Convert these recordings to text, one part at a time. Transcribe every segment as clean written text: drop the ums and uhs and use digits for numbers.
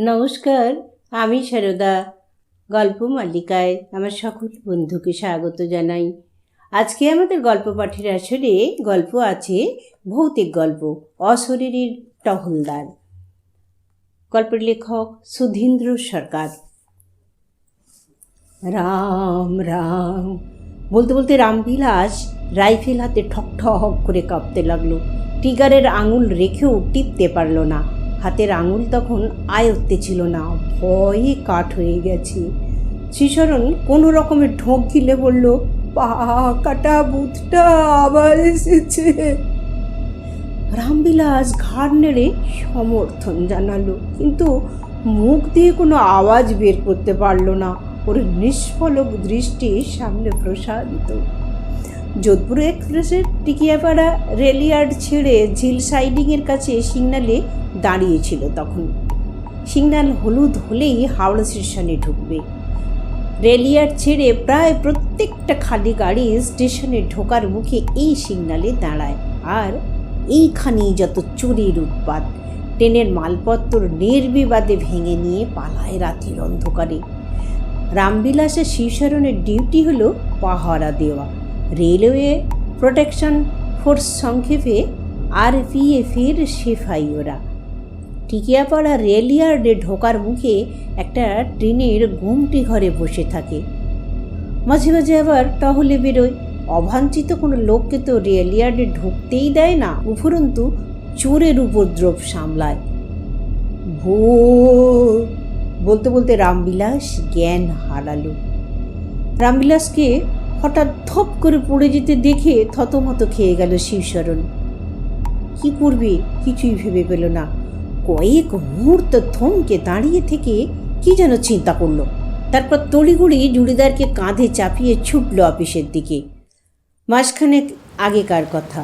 নমস্কার, আমি সারদা। গল্প মালিকায় আমার সকল বন্ধুকে স্বাগত জানাই। আজকে আমাদের গল্প পাঠের আসরে গল্প আছে ভৌতিক গল্প অশরীরীর টহলদার। গল্পের লেখক সুধীন্দ্র সরকার। রাম রাম বলতে বলতে রামবিলাস রাইফেল হাতে ঠক ঠক করে কাঁপতে লাগলো। টিগারের আঙুল রেখেও টিপতে পারল না। হাতের আঙুল তখন আয়ত্তে ছিল না, ভয়ে কাঠ হয়ে গেছে। শ্রীশরণ কোনো রকমের ঢোক গিলে বলল, পা কাটা ভূতটা আবার এসেছে। রামবিলাস ঘাড় নেড়ে সমর্থন জানালো, কিন্তু মুখ দিয়ে কোনো আওয়াজ বের করতে পারল না। ওর নিষ্ফলক দৃষ্টি সামনে প্রসারিত। যোধপুর এক্সপ্রেসের টিকিয়াপাড়া রেলইয়ার্ড ছেড়ে ঝিল সাইডিংয়ের কাছে সিগনালে দাঁড়িয়েছিল তখন। সিগন্যাল হলুদ হলেই হাওড়া স্টেশনে ঢুকবে। রেলইয়ার্ড ছেড়ে প্রায় প্রত্যেকটা খালি গাড়ি স্টেশনে ঢোকার মুখে এই সিগন্যালে দাঁড়ায়। আর এইখানেই যত চুরির উৎপাত। ট্রেনের মালপত্র নির্বিবাদে ভেঙে নিয়ে পালায় রাতের অন্ধকারে। রামবিলাসের শ্রীশরণের ডিউটি হলো পাহারা দেওয়া। রেলওয়ে প্রোটেকশন ফোর্স, সংক্ষেপে RPF-এর সেফাই ওরা। টিকিয়াপাড়া রেলইয়ার্ডে ঢোকার মুখে একটা ট্রেনের গুমটি ঘরে বসে থাকে। মাঝে মাঝে আবার টহলে বেরোয়। অবাঞ্ছিত কোনো লোককে তো রেলইয়ার্ডে ঢুকতেই দেয় না, উপরন্তু চোরের উপদ্রব সামলায়। ভূত বলতে বলতে রামবিলাস জ্ঞান হারালো। রামবিলাসকে হঠাৎ ধপ করে পড়ে যেতে দেখে থতমত খেয়ে গেল শ্রীশরণ। কি করবে কিছুই ভেবে পেল না। কয়েক মুহূর্ত থমকে দাঁড়িয়ে থেকে কি যেন চিন্তা করলো। তারপর তড়িঘড়ি জুড়িদারকে কাঁধে চাপিয়ে ছুটল অফিসের দিকে। মাসখানেক আগেকার কথা।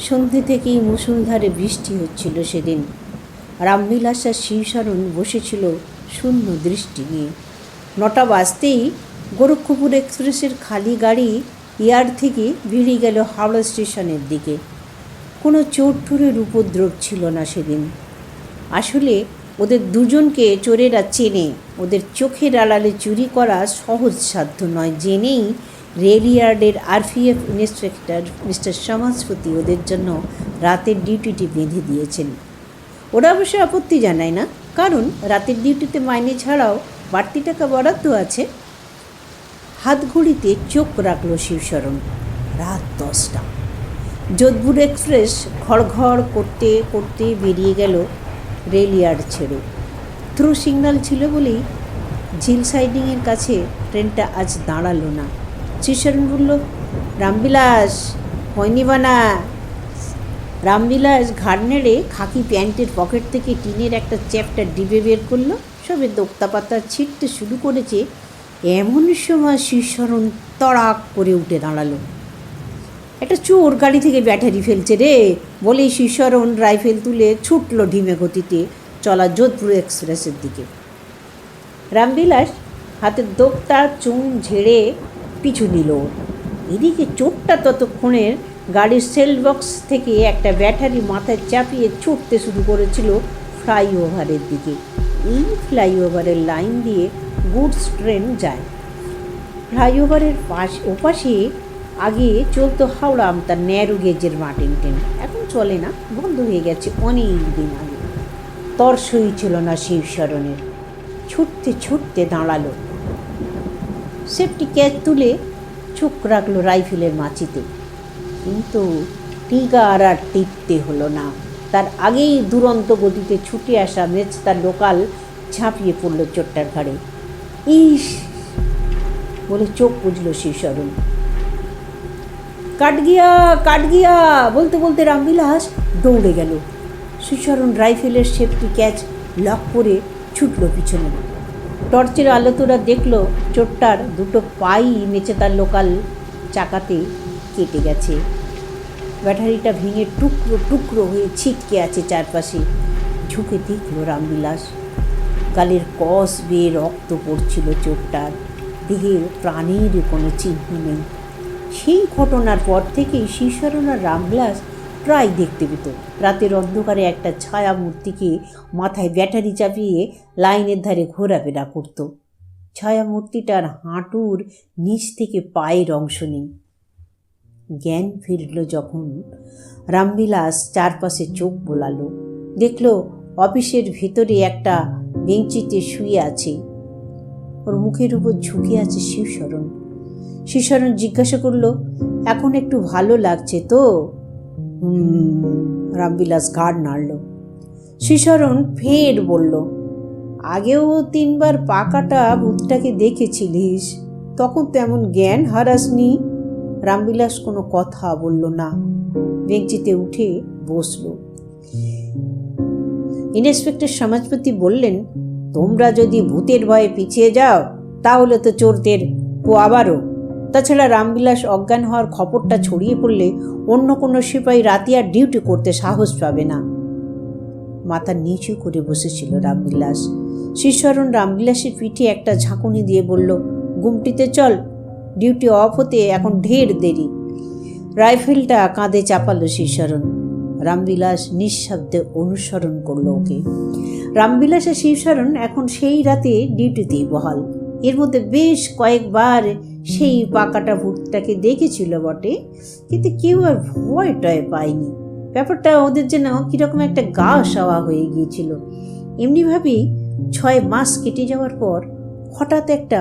সন্ধ্যে থেকেই মুষলধারে বৃষ্টি হচ্ছিল সেদিন। রামবিলাস আর শ্রীশরণ বসেছিল শূন্য দৃষ্টি নিয়ে। 9টা বাজতেই গোরক্ষপুর এক্সপ্রেসের খালি গাড়ি ইয়ার্ড থেকে বেরিয়ে গেল হাওড়া স্টেশনের দিকে। কোনো চোর টোরের উপদ্রব ছিল না সেদিন। আসলে ওদের দুজনকে চোরেরা চেনে। ওদের চোখের আড়ালে চুরি করা সহজসাধ্য নয় জেনেই রেলইয়ার্ডের RPF ইন্সপেক্টর মিস্টার সমাজপতি ওদের জন্য রাতের ডিউটিটি বেঁধে দিয়েছেন। ওরা অবশ্য আপত্তি জানায় না, কারণ রাতের ডিউটিতে মাইনে ছাড়াও বাড়তি টাকা বরাদ্দ আছে। হাত ঘড়িতে চোখ রাখল শ্রীশরণ। রাত 10টা। যোধপুর এক্সপ্রেস ঘড়ঘড় করতে করতে বেরিয়ে গেল রেলইয়ার্ড ছেড়ে। থ্রু সিগন্যাল ছিল বলেই ঝিল সাইডিংয়ের কাছে ট্রেনটা আজ দাঁড়ালো না। শ্রীশরণ বলল, রামবিলাস হয়নি বানা। রামবিলাস ঘাড় নেড়ে খাকি প্যান্টের পকেট থেকে টিনের একটা চ্যাপ্টার ডিবে বের করলো। সবে দোক্তা পাতা ছিঁড়তে শুরু করেছে, এমন সময় শ্রীশরণ তড়াক করে উঠে দাঁড়ালো। একটা চোর গাড়ি থেকে ব্যাটারি ফেলছে রে বলেই শ্রীশরণ রাইফেল তুলে ছুটল ঢিমে গতিতে চলা যোধপুর এক্সপ্রেসের দিকে। রামবিলাস হাতের দোক্তা চুন ঝেড়ে পিছু নিল। এদিকে চোরটা ততক্ষণের গাড়ির সেল বক্স থেকে একটা ব্যাটারি মাথায় চাপিয়ে ছুটতে শুরু করেছিল ফ্লাইওভারের দিকে। এই ফ্লাইওভারের লাইন দিয়ে গুডস ট্রেন যায়। ফ্লাইওভারের ওপাশে আগে চলতো হাওড়া আমতার ন্যারো গেজের মার্টিন ট্রেন। এখন চলে না, বন্ধ হয়ে গেছে অনেক দিন আগে। তর্সই ছিল না শ্রীশরণের। ছুটতে ছুটতে দাঁড়ালো। সেফটি ক্যাচ তুলে চোখ রাখলো রাইফেলের মাচিতে, কিন্তু টিগার আর টিপতে হলো না। তার আগেই দুরন্ত গতিতে ছুটে আসা মেজদার লোকাল ঝাঁপিয়ে পড়ল চোরটার ঘাড়ে। ইস বলে চোখ বুঝল শ্রীশরণ। কাট গিয়া বলতে বলতে রামবিলাস দৌড়ে গেল। শ্রীশরণ রাইফেলের সেফটি ক্যাচ লক করে ছুটল পিছনে। টর্চের আলো তোরা দেখল চোরটার দুটো পাই মেচেদার লোকাল চাকাতে কেটে গেছে। ব্যাটারিটা ভেঙে টুকরো টুকরো হয়ে ছিটকে আছে চারপাশে। ঝুঁকে দেখল রামবিলাস। গালের কষ বেয়ে রক্ত পড়ছিল চোরটার। দেহে প্রাণের কোনো চিহ্ন নেই। সেই ঘটনার পর থেকেই শ্রীশরণ আর রামবিলাস প্রায় দেখতে পেত। রাতের অন্ধকারে একটা ছায়া মূর্তিকে মাথায় ব্যাটারি চাপিয়ে লাইনের ধারে ঘোরাফেরা করত। ছায়া মূর্তিটার হাঁটুর নিচ থেকে পায়ের অংশ নেই। জ্ঞান ফিরল যখন, রামবিলাস চারপাশে চোখ বোলালো। দেখল অফিসের ভেতরে একটা বেঞ্চিতে শুয়ে আছে। ওর মুখের উপর ঝুঁকে আছে শিবশরণ। শিবশরণ জিজ্ঞাসা করল, এখন একটু ভালো লাগছে তো? রামবিলাস ঘাড় নাড়ল। শিবশরণ ফের বলল, আগেও 3বার পাকাটা ভূতটাকে দেখেছিলিস, তখন তেমন জ্ঞান হারাসনি। রামবিলাস কোনো কথা বলল না, বেঞ্চিতে উঠে বসল। ইন্সপেক্টর সমাজপতি বললেন, তোমরা যদি ভূতের ভয়ে পিছিয়ে যাও তাহলে তো চোরদের আবারও। তাছাড়া রামবিলাস অজ্ঞান হওয়ার খবরটা ছড়িয়ে পড়লে অন্য কোনো সিপাহী রাতিয়ার ডিউটি করতে সাহস পাবে না। মাথা নিচু করে বসেছিল রামবিলাস। শিবশরণ রামবিলাসের পিঠে একটা ঝাঁকুনি দিয়ে বলল, গুমটিতে চল, ডিউটি অফ হতে এখন ঢের দেরি। রাইফেলটা কাঁধে চাপালো শিবশরণ। রামবিলাস নিঃশব্দে অনুসরণ করলো ওকে। রামবিলাস আর শিবশরণ এখন সেই রাতে ডিউটিতেই বহাল। এর মধ্যে বেশ কয়েকবার সেই পাকাটা ভূতটাকে দেখেছিল বটে, কিন্তু কেউ আর ভয় টয় পায়নি। ব্যাপারটা ওদের যেন কিরকম একটা গা সাওয়া হয়ে গিয়েছিল। এমনিভাবেই 6 মাস কেটে যাওয়ার পর হঠাৎ একটা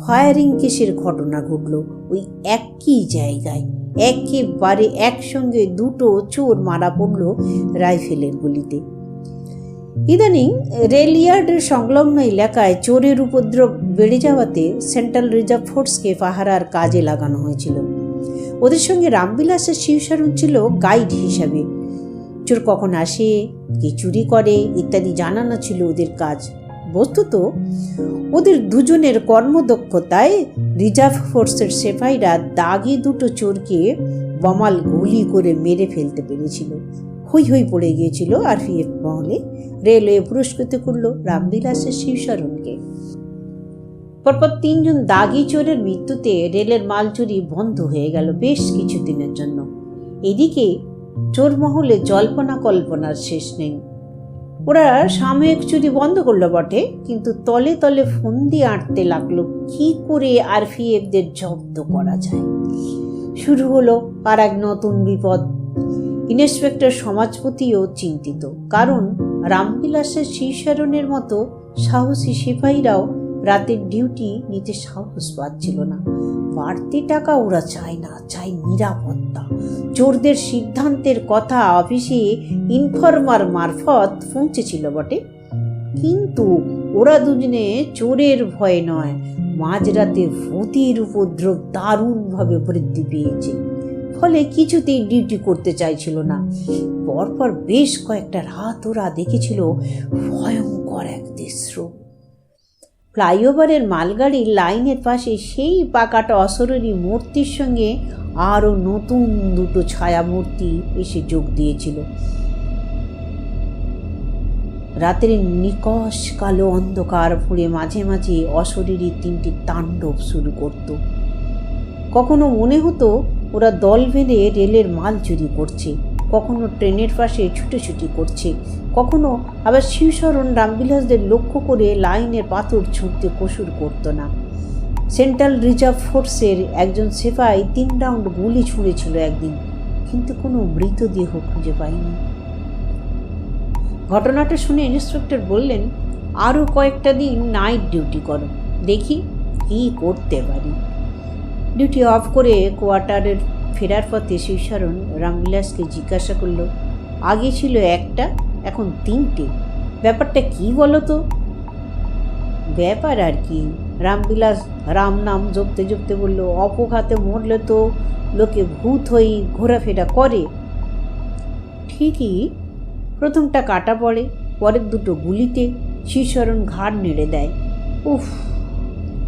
ফায়ারিং কেসের ঘটনা ঘটল ওই একই জায়গায়। একেবারে একসঙ্গে 2টো চোর মারা পড়ল রাইফেলের গুলিতে। ইদানিং রেলইয়ার্ডের সংলগ্ন এলাকায় চোরের উপদ্রব বেড়ে যাওয়াতে সেন্ট্রাল রিজার্ভ ফোর্সকে পাহারার কাজে লাগানো হয়েছিল। ওদের সঙ্গে রামবিলাসের শিবশরণ ছিল গাইড হিসাবে। চোর কখন আসে, কে চুরি করে ইত্যাদি জানানো ছিল ওদের কাজ। বস্তুত ওদের দুজনের কর্মদক্ষতায় রিজার্ভ ফোর্সের সিপাহীরা দাগি 2টো চোরকে বমাল গুলি করে মেরে ফেলতে পেরেছিল। হই হই পড়ে গিয়েছিল আরপিএফ মহলে। রেলওয়ে পুরস্কৃত করল রামবিলাসের শিবশরণকে। পরপর 3 জন দাগি চোরের মৃত্যুতে রেলের মাল চুরি বন্ধ হয়ে গেল বেশ কিছুদিনের জন্য। এদিকে চোর মহলে জল্পনা কল্পনার শেষ নেই। ওরা সাময়িক চুরি বন্ধ করলো বটে, কিন্তু তলে তলে ফন্দি আঁটতে লাগলো কি করে আরপিএফদের জব্দ করা যায়। শুরু হলো আর এক নতুন বিপদ। ইন্সপেক্টর সমাজপতিও চিন্তিত, কারণ রামবিলাসের শিবশরণের মতো সাহসী সিপাহীরাও রাতের ডিউটি নিতে সাহস পাচ্ছিল না। বাড়তি টাকা ওরা চায় না, চায় নিরাপত্তা। চোরদের সিদ্ধান্তের কথা অফিসে ইনফরমার মারফত পৌঁছেছিল বটে, কিন্তু ওরা দুজনে চোরের ভয় নয়, মাঝরাতে ভূতের উপদ্রব দারুণভাবে বৃদ্ধি পেয়েছে। ফলে কিছুতেই ডিউটি করতে চাইছিল না। পরপর বেশ কয়েকটা রাত ওরা দেখেছিল ভয়ঙ্কর এক দৃশ্য। ফ্লাইওভারের মালগাড়ির লাইনের পাশে সেই পাকাটা অশরীরী মূর্তির সঙ্গে আরও নতুন 2টো ছায়া মূর্তি এসে যোগ দিয়েছিল। রাতের নিকষ কালো অন্ধকার ফুঁড়ে মাঝে মাঝে অশরীরী 3টি তাণ্ডব শুরু করত। কখনো মনে হতো ওরা দল বেঁধে রেলের মাল চুরি করছে, কখনো ট্রেনের পাশে ছুটোছুটি করছে, কখনো আবার শিবশরণ রামবিলাসদের লক্ষ্য করে লাইনের পাথর ছুঁড়তে কসুর করত না। সেন্ট্রাল রিজার্ভ ফোর্সের একজন সিপাহী 3 রাউন্ড গুলি ছুঁড়েছিল একদিন, কিন্তু কোনো মৃতদেহ খুঁজে পায়নি। ঘটনাটা শুনে ইন্সপেক্টর বললেন, আরও কয়েকটা দিন নাইট ডিউটি করো, দেখি কী করতে পারি। ডিউটি অফ করে কোয়ার্টারের ফেরার পথে শিবশরণ রামবিলাসকে জিজ্ঞাসা করল, আগে ছিল 1টা, এখন 3টে, ব্যাপারটা কি বলো তো? ব্যাপার আর কি, রামবিলাস রাম নাম জপতে জপতে বলল, অপঘাতে মরলে তো লোকে ভূত হয়ে ঘোরাফেরা করে। ঠিকই, প্রথমটা কাটা পড়ে, পরের 2টো গুলিতে। শিবশরণ ঘাড় নেড়ে দেয়। উফ,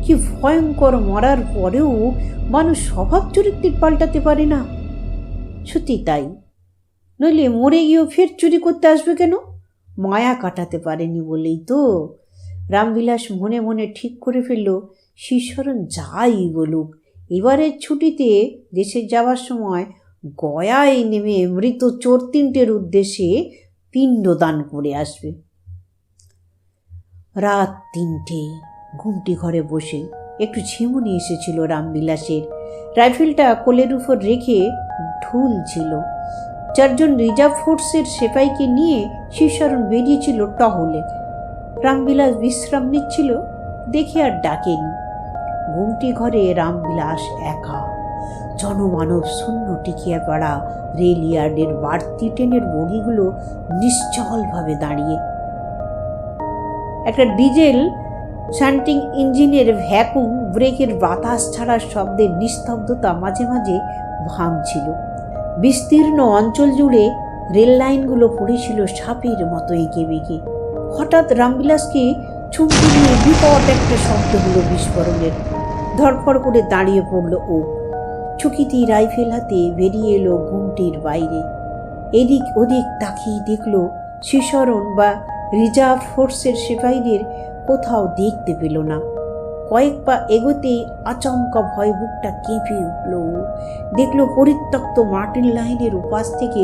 কি ভয়ঙ্কর! মরার পরেও মানুষ স্বভাব চরিত্রের পাল্টাতে পারে না। সত্যি তাই, নইলে মরে গিয়েও ফের চুরি করতে আসবে কেন? মায়া কাটাতে পারেনি বলেই তো। রামবিলাস মনে মনে ঠিক করে ফেলল, শিবশরণ যাই বলুক, এবারের ছুটিতে দেশে যাওয়ার সময় গয়ায় নেমে মৃত চোর তিনটের উদ্দেশ্যে পিণ্ডদান করে আসবে। রাত 3টে, ঘুমটি ঘরে বসে একটু ঝিমুনি এসেছিল রামবিলাসের। রাইফেলটা কোলের উপর রেখে ঢুল ছিল। 4 জন রিজার্ভ ফোর্সের সেপাইকে নিয়ে শিবশরণ বেরিয়েছিল টহলে। রামবিলাস বিশ্রাম নিচ্ছিল দেখে আর ডাকেনি। ঘুমটি ঘরে রামবিলাস একা। জনমানব শূন্য টিকিয়া পাড়া রেল ইয়ার্ডের বাড়তি ট্রেনের বগিগুলো নিশ্চলভাবে দাঁড়িয়ে। একটা ডিজেল শান্টিং ইঞ্জিনের ভ্যাকুম ব্রেকের বাতাস ছাড়ার শব্দের নিস্তব্ধতা মাঝে মাঝে ভাঙছিল। বিস্তীর্ণ অঞ্চল জুড়ে রেল লাইনগুলো পড়েছিল সাপের মতো এঁকে বেঁকে। হঠাৎ রামবিলাসকে চমকে দিয়ে বিকট একটা শব্দ হলো বিস্ফোরণের। ধরফড় করে দাঁড়িয়ে পড়ল ও। চকিতেই রাইফেল হাতে বেরিয়ে এলো ঘুমটির বাইরে। এদিক ওদিক তাকিয়ে দেখল শিবশরণ বা রিজার্ভ ফোর্সের সিপাহীদের কোথাও দেখতে পেল না। কয়েক পা এগোতেই আচমকা ভয় বুকটা কেঁপে উঠল। দেখল পরিত্যক্ত মাটির লাইনের উপাস থেকে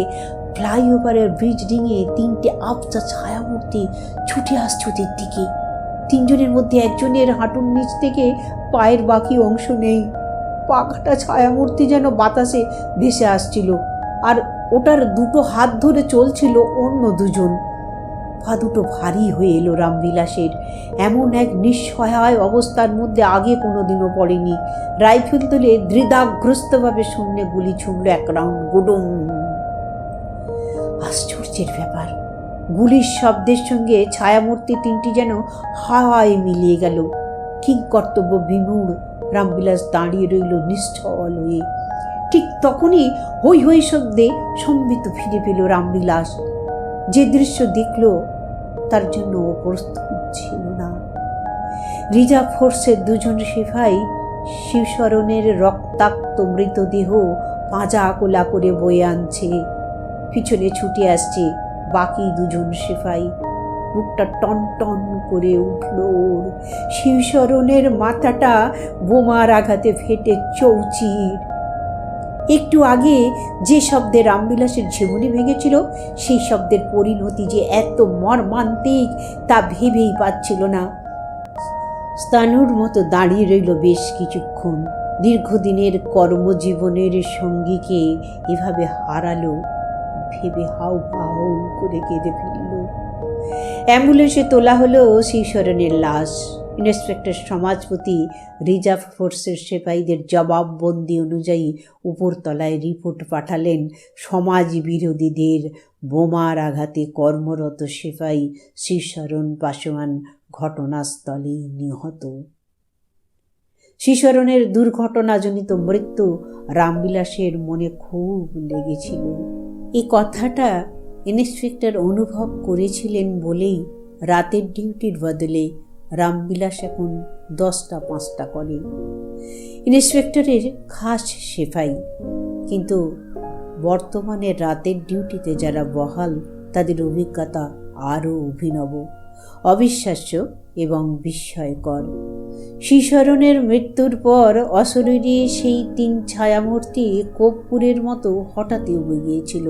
ফ্লাইওভারের ব্রিজ ডিঙিয়ে 3টে আবছা ছায়ামূর্তি ছুটে আসছে ওদের দিকে। 3 জনের মধ্যে একজনের হাঁটুর নিচ থেকে পায়ের বাকি অংশ নেই। পাখাটা ছায়ামূর্তি যেন বাতাসে ভেসে আসছিল, আর ওটার 2টো হাত ধরে চলছিল অন্য 2 জন। পা দুটো ভারী হয়ে এলো রামবিলাসের। এমন এক নিঃসহায় অবস্থার মধ্যে আগে কোনোদিনও পড়েনি। রাইফেল তুলে দ্বিধাগ্রস্তভাবে শূন্যে গুলি ছুঁড়ল 1 রাউন্ড। গুডুম। আশ্চর্যের ব্যাপার, গুলির শব্দের সঙ্গে ছায়ামূর্তি 3টি যেন হাওয়ায় মিলিয়ে গেল। কিংকর্তব্য বিমূঢ় রামবিলাস দাঁড়িয়ে রইল নিশ্চল হয়ে। ঠিক তখনই হৈ হৈ শব্দে সম্বিত ফিরে পেল রামবিলাস। যে দৃশ্য দেখল তার জন্য ও প্রস্তুত ছিল না। রিজার্ভ ফোর্সের 2 জন সিপাহী শিবশরণের রক্তাক্ত মৃতদেহ পাঁজা কোলা করে বয়ে আনছে। পিছনে ছুটে আসছে বাকি 2 জন সিপাহী। বুকটা টন টন করে উঠল ওর। শিবশরণের মাথাটা বোমার আঘাতে ফেটে চৌচির। একটু আগে যে শব্দে রামবিলাসের ঝিমুনি ভেঙেছিল সেই শব্দের পরিণতি যে এত মর্মান্তিক তা ভেবেই পাচ্ছিল না। স্তানুর মতো দাঁড়িয়ে রইল বেশ কিছুক্ষণ। দীর্ঘদিনের কর্মজীবনের সঙ্গীকে এভাবে হারালো ভেবে হাউ হাউ করে কেঁদে ফেলল। অ্যাম্বুলেন্সে তোলা হলো শিবশরণের লাশ। ইন্সপেক্টর সমাজপতি রিজার্ভ ফোর্সের সিপাহীদের জবাববন্দি অনুযায়ী উপরতলায় রিপোর্ট পাঠালেন সমাজ বিরোধীদের বোমার আঘাতে কর্মরত সিপাহী শিবশরণ পাসোয়ান ঘটনাস্থলেই নিহত। শিবশরণের দুর্ঘটনাজনিত মৃত্যু রামবিলাসের মনে খুব লেগেছিল। এই কথাটা ইন্সপেক্টর অনুভব করেছিলেন বলেই রাতের ডিউটির বদলে রামবিলাস এখন 10টা 5টা করে। ইন্সপেক্টরের খাস সিপাহী, কিন্তু বর্তমানে রাতের ডিউটিতে যারা বহাল তাদের অভিজ্ঞতা আরও অভিনব, অবিশ্বাস্য এবং বিস্ময়কর। শিবশরণের মৃত্যুর পর অশরীরী সেই 3 ছায়ামূর্তি কর্পূরের মতো হঠাৎই উবে গিয়েছিল।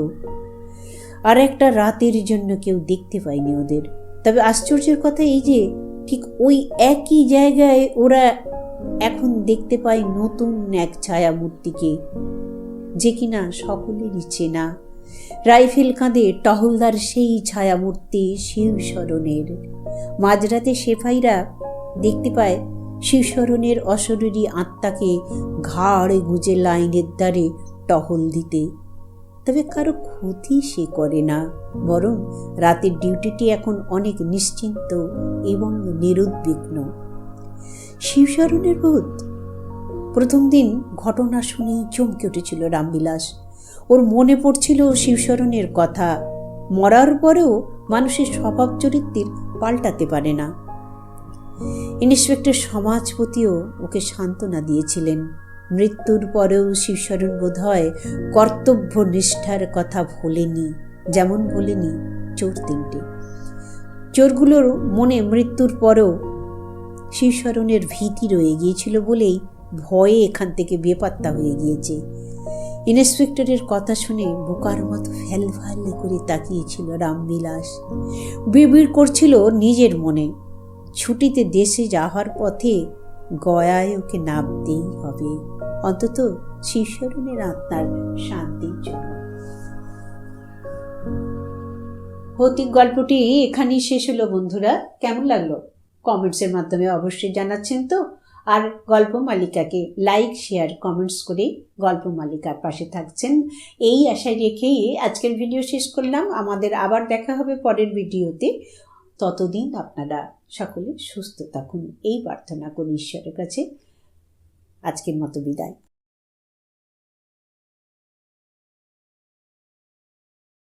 আর একটা রাতের জন্য কেউ দেখতে পায়নি ওদের। তবে আশ্চর্যের কথা এই যে ঠিক ওই একই জায়গায় ওরা এখন দেখতে পায় নতুন এক ছায়ামূর্তিকে, যে কিনা সকলেরই চেনা। রাইফেল কাঁধে টহলদার সেই ছায়ামূর্তি শিবশরণের। মাঝরাতে সিপাহীরা দেখতে পায় শিবশরণের অশরীরী আত্মাকে ঘাড়ে গুঁজে লাইনের দ্বারে টহল দিতে। তবে কারো ক্ষতি সে করে না, বরং রাতের ডিউটিটি এখন অনেক নিশ্চিন্ত এবং নিরুদ্বিগ্ন। শিবশরণের ভূত। প্রথম দিন ঘটনা শুনেই চমকে উঠেছিল রামবিলাস। ওর মনে পড়ছিল শিবশরণের কথা। মরার পরেও মানুষের স্বভাব চরিত্রের পাল্টাতে পারে না। ইন্সপেক্টর সমাজপতিও ওকে সান্ত্বনা দিয়েছিলেন। মৃত্যুর পরেও শিবশরণ বোধহয় কর্তব্য নিষ্ঠার কথা ভোলেনি, যেমন ভোলেনি চোর 3টে। চোরগুলোর মনে মৃত্যুর পরেও শিবশরণের ভীতি রয়ে গিয়েছিল বলেই ভয়ে এখান থেকে বেপাত্তা হয়ে গিয়েছে। ইন্সপেক্টরের কথা শুনে বোকার মতো ফ্যাল করে তাকিয়েছিল রামবিলাস। বিড়বিড় করছিল নিজের মনে, ছুটিতে দেশে যাওয়ার পথে গয়ায় ওকে নামতেই হবে, অন্তত শিবশরণের আত্মার শান্তির জন্য। ভৌতিক গল্পটি এখানেই শেষ হলো বন্ধুরা। কেমন লাগলো কমেন্টসের মাধ্যমে অবশ্যই জানাচ্ছেন তো। আর গল্প মালিকাকে লাইক, শেয়ার, কমেন্টস করে গল্প মালিকার পাশে থাকছেন এই আশায় রেখেই আজকের ভিডিও শেষ করলাম। আমাদের আবার দেখা হবে পরের ভিডিওতে। ততদিন আপনারা সকলে সুস্থ থাকুন এই প্রার্থনা করি ঈশ্বরের কাছে। আজকের মতো বিদায়।